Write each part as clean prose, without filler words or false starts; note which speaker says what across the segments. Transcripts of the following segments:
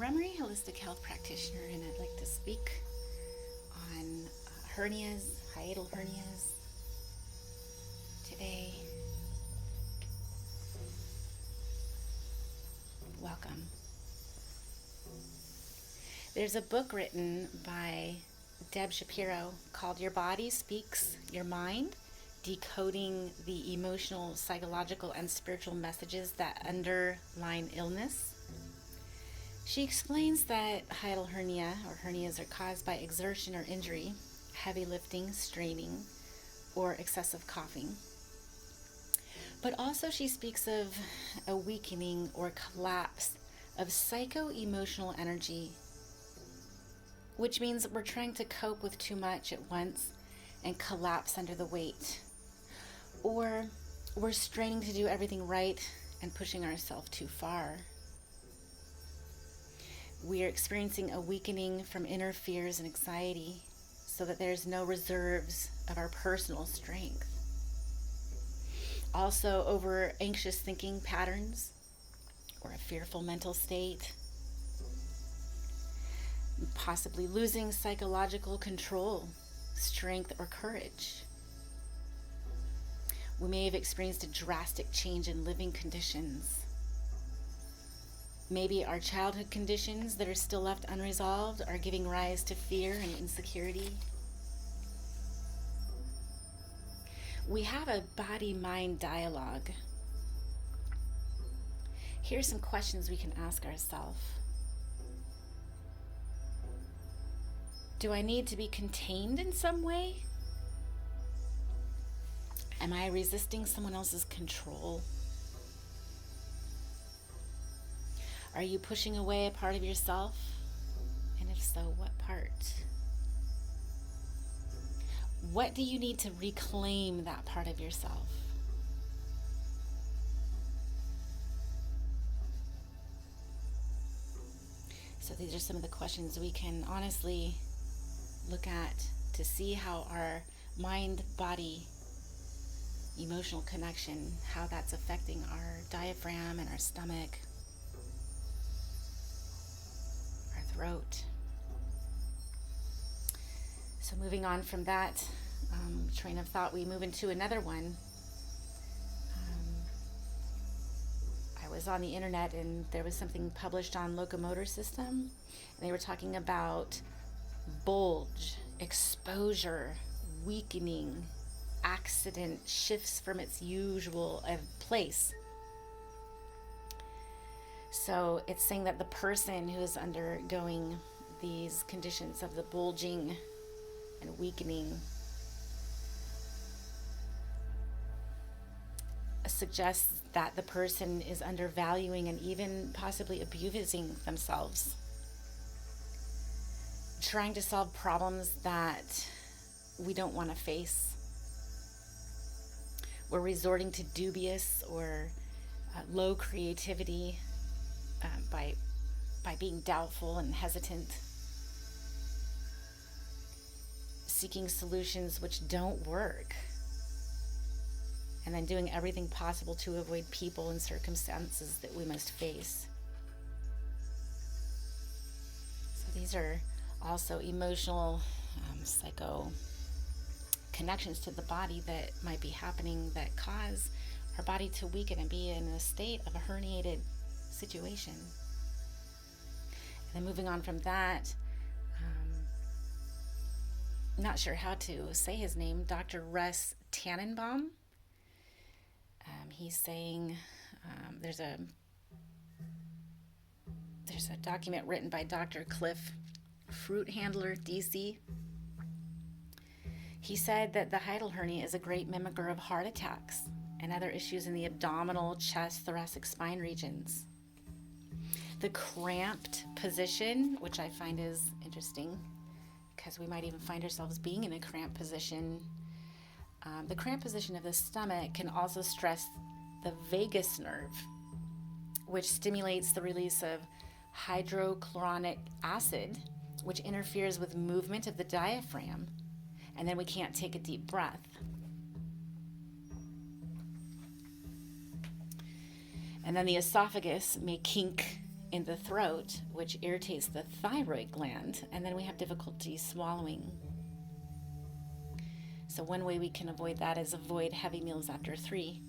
Speaker 1: primary holistic health practitioner, and I'd like to speak on hernias, hiatal hernias today. Welcome. There's a book written by Deb Shapiro called Your Body Speaks Your Mind, Decoding the Emotional, Psychological, and Spiritual Messages that Underline Illness. She explains that hiatal hernia or hernias are caused by exertion or injury, heavy lifting, straining, or excessive coughing. But also she speaks of a weakening or collapse of psycho-emotional energy, which means we're trying to cope with too much at once and collapse under the weight. Or we're straining to do everything right and pushing ourselves too far. We are experiencing a weakening from inner fears and anxiety so that there's no reserves of our personal strength. Also, over anxious thinking patterns or a fearful mental state. Possibly losing psychological control, strength, or courage. We may have experienced a drastic change in living conditions. Maybe our childhood conditions that are still left unresolved are giving rise to fear and insecurity. We have a body-mind dialogue. Here's some questions we can ask ourselves. Do I need to be contained in some way? Am I resisting someone else's control? Are you pushing away a part of yourself? And if so, what part? What do you need to reclaim that part of yourself? So these are some of the questions we can honestly look at to see how our mind-body emotional connection, how that's affecting our diaphragm and our stomach, our throat. So moving on from that train of thought, we move into another one. I was on the internet and there was something published on locomotor system, and they were talking about bulge, exposure, weakening, accident, shifts from its usual place. So it's saying that the person who is undergoing these conditions of the bulging and weakening suggests that the person is undervaluing and even possibly abusing themselves, trying to solve problems that we don't want to face. We're resorting to dubious or low creativity by being doubtful and hesitant, seeking solutions which don't work, and then doing everything possible to avoid people and circumstances that we must face. So these are also emotional, psycho connections to the body that might be happening that cause our body to weaken and be in a state of a herniated situation. And then moving on from that, not sure how to say his name, Dr. Russ Tannenbaum. He's saying there's a document written by Dr. Cliff Fruit Handler, DC. He said that the hiatal hernia is a great mimicker of heart attacks and other issues in the abdominal, chest, thoracic spine regions. The cramped position, which I find is interesting because we might even find ourselves being in a cramped position. The cramped position of the stomach can also stress the vagus nerve, which stimulates the release of hydrochloric acid, which interferes with movement of the diaphragm, and then we can't take a deep breath. And then the esophagus may kink in the throat, which irritates the thyroid gland, and then we have difficulty swallowing. So one way we can avoid that is avoid heavy meals after 3.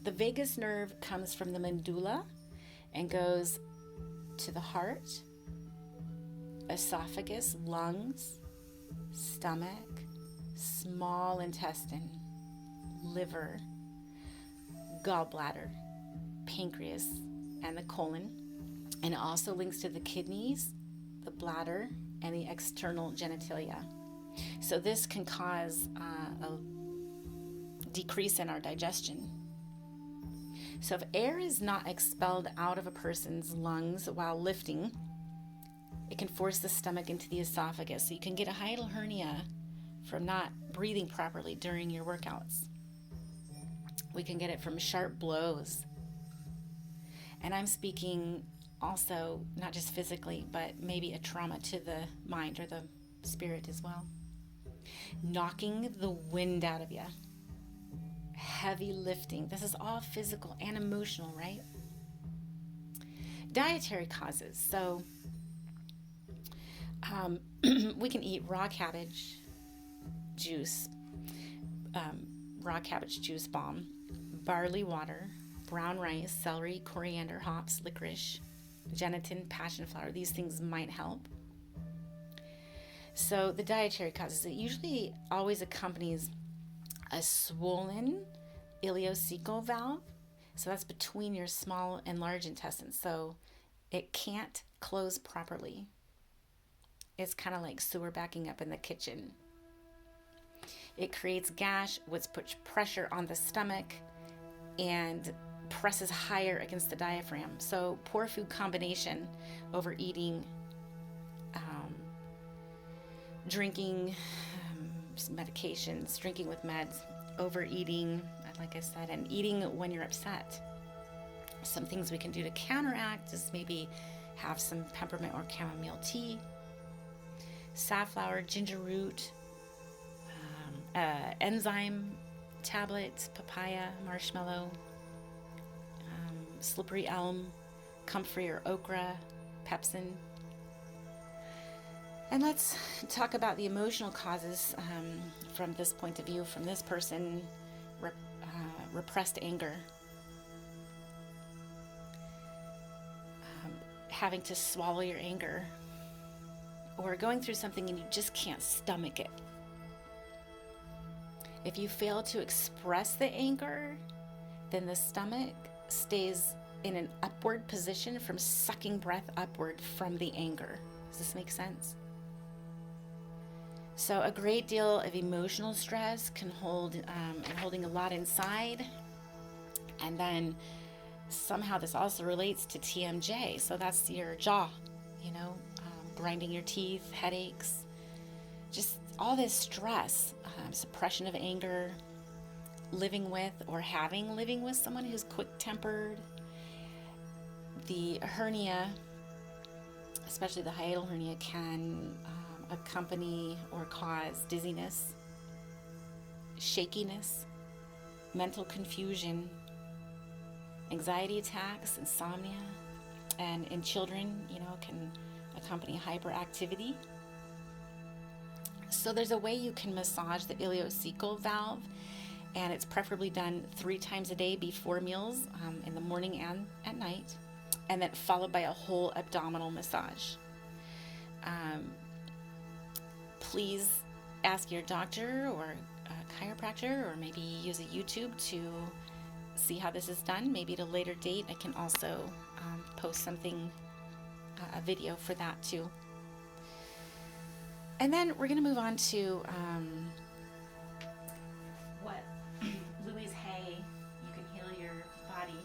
Speaker 1: The vagus nerve comes from the medulla and goes to the heart, esophagus, lungs, stomach, small intestine, liver, gallbladder, pancreas, and the colon. And it also links to the kidneys, the bladder, and the external genitalia. So this can cause a decrease in our digestion. So if air is not expelled out of a person's lungs while lifting, it can force the stomach into the esophagus. So you can get a hiatal hernia from not breathing properly during your workouts. We can get it from sharp blows. And I'm speaking also not just physically, but maybe a trauma to the mind or the spirit as well. Knocking the wind out of you. Heavy lifting. This is all physical and emotional, right? Dietary causes. So we can eat raw cabbage juice, raw cabbage juice bomb, barley water, brown rice, celery, coriander, hops, licorice, gelatin, passion flower. These things might help. So the dietary causes, it usually always accompanies a swollen ileocecal valve. So that's between your small and large intestines. So it can't close properly. It's kind of like sewer backing up in the kitchen. It creates gash, which puts pressure on the stomach and presses higher against the diaphragm. So poor food combination, overeating, drinking medications, drinking with meds, overeating, like I said, and eating when you're upset. Some things we can do to counteract is maybe have some peppermint or chamomile tea, safflower, ginger root, enzyme tablets, papaya, marshmallow, slippery elm, comfrey or okra, pepsin. And let's talk about the emotional causes from this point of view, from this person, repressed anger. Having to swallow your anger, or going through something and you just can't stomach it. If you fail to express the anger, then the stomach stays in an upward position from sucking breath upward from the anger. Does this make sense? So a great deal of emotional stress can hold, and holding a lot inside. And then somehow this also relates to TMJ. So that's your jaw, grinding your teeth, headaches, just all this stress, suppression of anger, living with someone who's quick-tempered. The hernia, especially the hiatal hernia, can accompany or cause dizziness, shakiness, mental confusion, anxiety attacks, insomnia, and in children, can accompany hyperactivity. So there's a way you can massage the ileocecal valve, and it's preferably done 3 times a day before meals, in the morning and at night, and then followed by a whole abdominal massage. Please ask your doctor or a chiropractor, or maybe use a YouTube to see how this is done. Maybe at a later date I can also post something, a video for that too. And then we're going to move on to what Louise Hay, You Can Heal Your Body.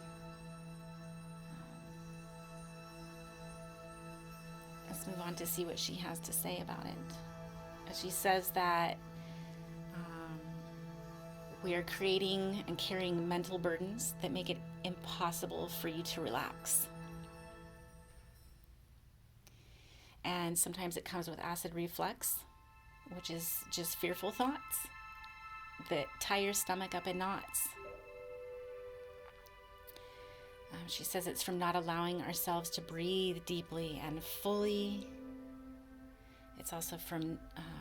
Speaker 1: Let's move on to see what she has to say about it. She says that we are creating and carrying mental burdens that make it impossible for you to relax. And sometimes it comes with acid reflux, which is just fearful thoughts that tie your stomach up in knots. She says it's from not allowing ourselves to breathe deeply and fully. It's also from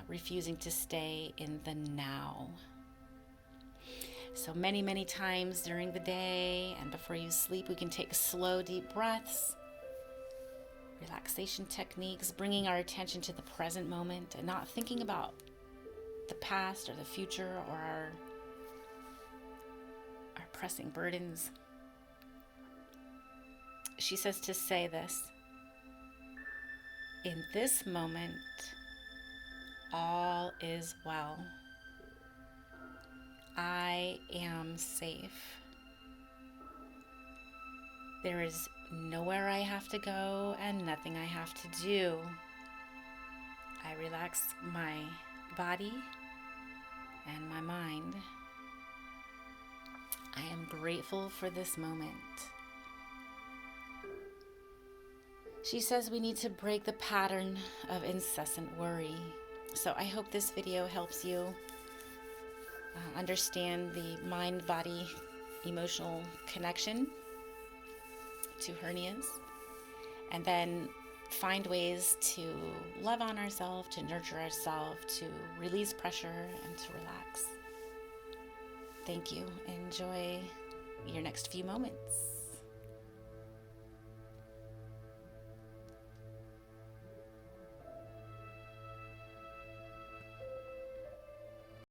Speaker 1: refusing to stay in the now. So many times during the day and before you sleep, we can take slow, deep breaths, relaxation techniques, bringing our attention to the present moment and not thinking about the past or the future or our pressing burdens. She says to say this: in this moment, all is well. I am safe. There is nowhere I have to go and nothing I have to do. I relax my body and my mind. I am grateful for this moment. She says we need to break the pattern of incessant worry. So I hope this video helps you understand the mind-body emotional connection to hernias, and then find ways to love on ourselves, to nurture ourselves, to release pressure, and to relax. Thank you. Enjoy your next few moments.